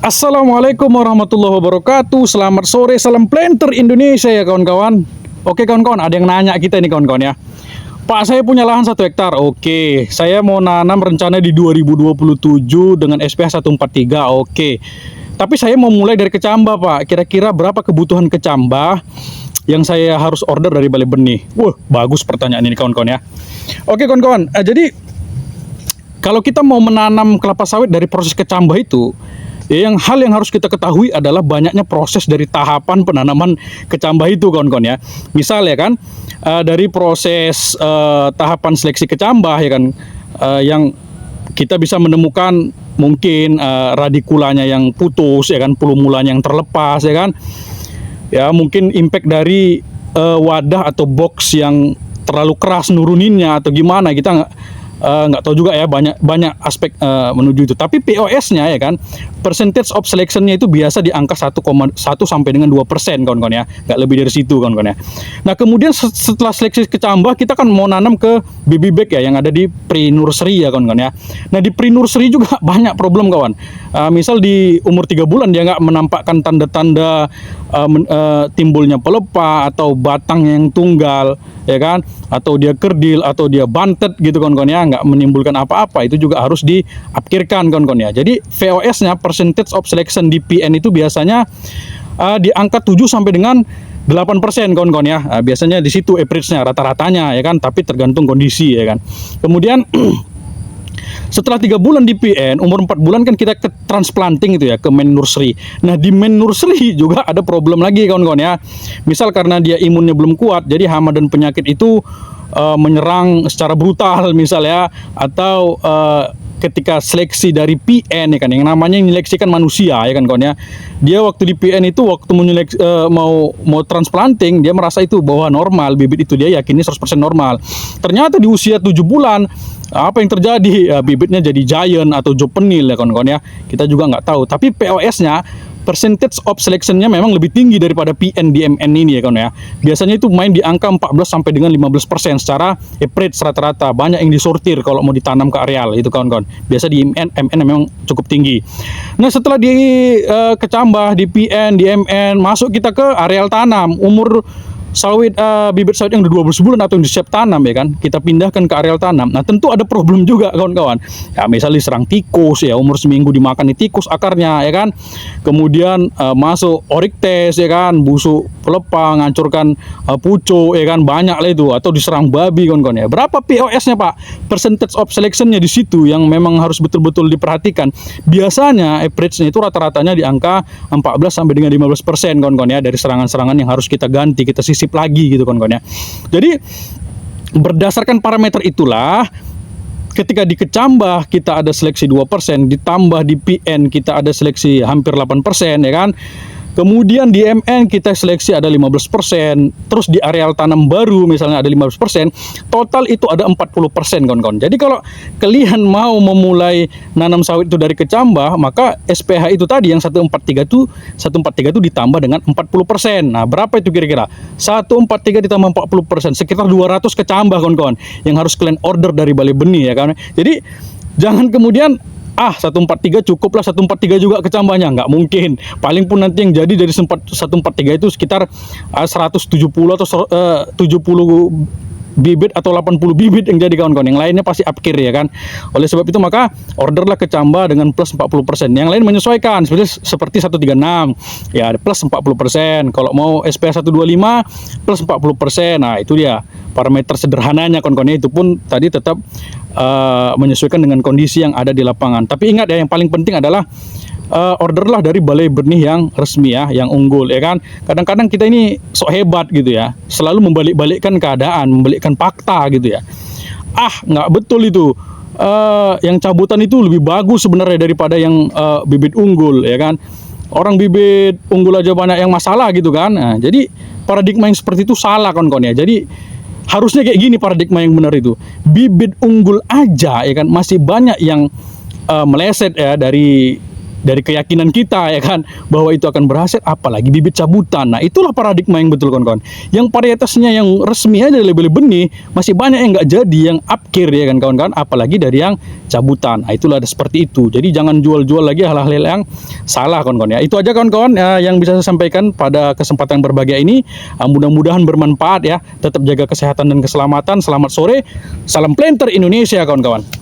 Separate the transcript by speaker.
Speaker 1: Assalamualaikum warahmatullahi wabarakatuh. Selamat sore, salam planter Indonesia ya kawan-kawan. Oke kawan-kawan, ada yang nanya kita ini kawan-kawan ya. Pak, saya punya lahan 1 hektar. Oke, saya mau nanam rencana di 2027 dengan SPH 143. Oke. Tapi saya mau mulai dari kecambah, Pak. Kira-kira berapa kebutuhan kecambah yang saya harus order dari Balai Benih? Wah, bagus pertanyaan ini kawan-kawan ya. Oke kawan-kawan, jadi kalau kita mau menanam kelapa sawit dari proses kecambah itu, hal yang harus kita ketahui adalah banyaknya proses dari tahapan penanaman kecambah itu kawan-kawan ya. Misal ya kan, dari proses tahapan seleksi kecambah ya kan, yang kita bisa menemukan mungkin radikulanya yang putus ya kan, pelumulanya yang terlepas ya kan. Ya mungkin impact dari wadah atau box yang terlalu keras nuruninnya atau gimana, kita nggak tahu juga ya, banyak aspek menuju itu. Tapi POS-nya ya kan, percentage of selection-nya itu biasa di angka 1,1 sampai dengan 2% kawan-kawan ya, nggak lebih dari situ kawan-kawan ya. Nah kemudian setelah seleksi kecambah, kita kan mau nanam ke baby bag ya, yang ada di pre-nursery ya kawan-kawan ya. Nah di pre-nursery juga banyak problem kawan. Misal di umur 3 bulan dia nggak menampakkan tanda-tanda timbulnya pelepah atau batang yang tunggal ya kan, atau dia kerdil atau dia bantet gitu kawan-kawan ya, nggak menimbulkan apa-apa, itu juga harus diapkirkan kawan-kawan ya. Jadi VOS-nya, percentage of selection di PN itu biasanya di angka 7 sampai dengan 8% kawan-kawan ya. Biasanya di situ average-nya, rata-ratanya ya kan, tapi tergantung kondisi ya kan. Kemudian setelah 3 bulan di PN, umur 4 bulan kan kita ke transplanting itu ya, ke main nursery. Nah di main nursery juga ada problem lagi kawan-kawan ya. Misal karena dia imunnya belum kuat, jadi hama dan penyakit itu menyerang secara brutal misal ya, atau ketika seleksi dari PN ya kan, yang namanya menyeleksikan manusia ya kan kawan ya. Dia waktu di PN itu, waktu mau transplanting, dia merasa itu bahwa normal, bibit itu dia yakini 100% normal. Ternyata di usia 7 bulan apa yang terjadi? Bibitnya jadi giant atau juvenil ya kawan-kawan ya. Kita juga nggak tahu. Tapi POS-nya, percentage of selection-nya memang lebih tinggi daripada PN di MN ini ya kawan ya. Biasanya itu main di angka 14 sampai dengan 15% secara average rata-rata. Banyak yang disortir kalau mau ditanam ke areal itu kawan-kawan. Biasa di MN memang cukup tinggi. Nah setelah di kecambah, di PN, di MN, masuk kita ke areal tanam. Umur sawit, bibit sawit yang udah 12 bulan atau yang disiap tanam ya kan, kita pindahkan ke areal tanam. Nah tentu ada problem juga kawan-kawan ya, misalnya diserang tikus ya, umur seminggu dimakan di tikus akarnya ya kan. Kemudian masuk oriktes ya kan, busuk pelepah, ngancurkan pucuk ya kan, banyak lah itu. Atau diserang babi kawan-kawan ya. Berapa POS-nya Pak? Percentage of selection-nya di situ yang memang harus betul-betul diperhatikan. Biasanya average-nya itu rata-ratanya di angka 14 sampai dengan 15% kawan-kawan ya, dari serangan-serangan yang harus kita ganti, kita sisip lagi gitu kawan-kawan ya. Jadi berdasarkan parameter itulah, ketika di kecambah kita ada seleksi 2%, ditambah di PN kita ada seleksi hampir 8% ya kan. Kemudian di MN kita seleksi ada 15%, terus di areal tanam baru misalnya ada 15%, total itu ada 40% kawan-kawan. Jadi kalau kalian mau memulai nanam sawit itu dari kecambah, maka SPH itu tadi yang 143 itu ditambah dengan 40%. Nah, berapa itu kira-kira? 143 ditambah 40%, sekitar 200 kecambah kawan-kawan yang harus kalian order dari Balai Benih ya kan. Jadi jangan kemudian 143 cukup lah, 143 juga kecambahnya, nggak mungkin. Paling pun nanti yang jadi dari 143 itu sekitar 170 atau 70 bibit atau 80 bibit yang jadi kawan-kawan. Yang lainnya pasti upkir ya kan. Oleh sebab itu maka orderlah kecambah dengan plus 40%. Yang lain menyesuaikan seperti 136 ya, plus 40%. Kalau mau SPH 125 plus 40%. Nah itu dia parameter sederhananya kawan-kawan. Itu pun tadi tetap menyesuaikan dengan kondisi yang ada di lapangan. Tapi ingat ya, yang paling penting adalah orderlah dari Balai Benih yang resmi ya, yang unggul ya kan. Kadang-kadang kita ini sok hebat gitu ya, selalu membalik-balikkan keadaan, membalikkan fakta gitu ya. Nggak betul itu. Yang cabutan itu lebih bagus sebenarnya daripada yang bibit unggul ya kan. Orang bibit unggul aja banyak yang masalah gitu kan. Nah, jadi paradigma yang seperti itu salah kawan-kawan ya. Jadi harusnya kayak gini paradigma yang benar itu. Bibit unggul aja ya kan masih banyak yang meleset ya dari dari keyakinan kita ya kan bahwa itu akan berhasil, apalagi bibit cabutan. Nah itulah paradigma yang betul kawan-kawan. Yang varietasnya yang resmi aja label benih masih banyak yang nggak jadi, yang upkir ya kan kawan-kawan, apalagi dari yang cabutan. Nah itulah ada seperti itu. Jadi jangan jual-jual lagi hal-hal yang salah kawan-kawan ya. Itu aja kawan-kawan yang bisa saya sampaikan pada kesempatan berbahagia ini. Mudah-mudahan bermanfaat ya. Tetap jaga kesehatan dan keselamatan. Selamat sore, salam planter Indonesia kawan-kawan.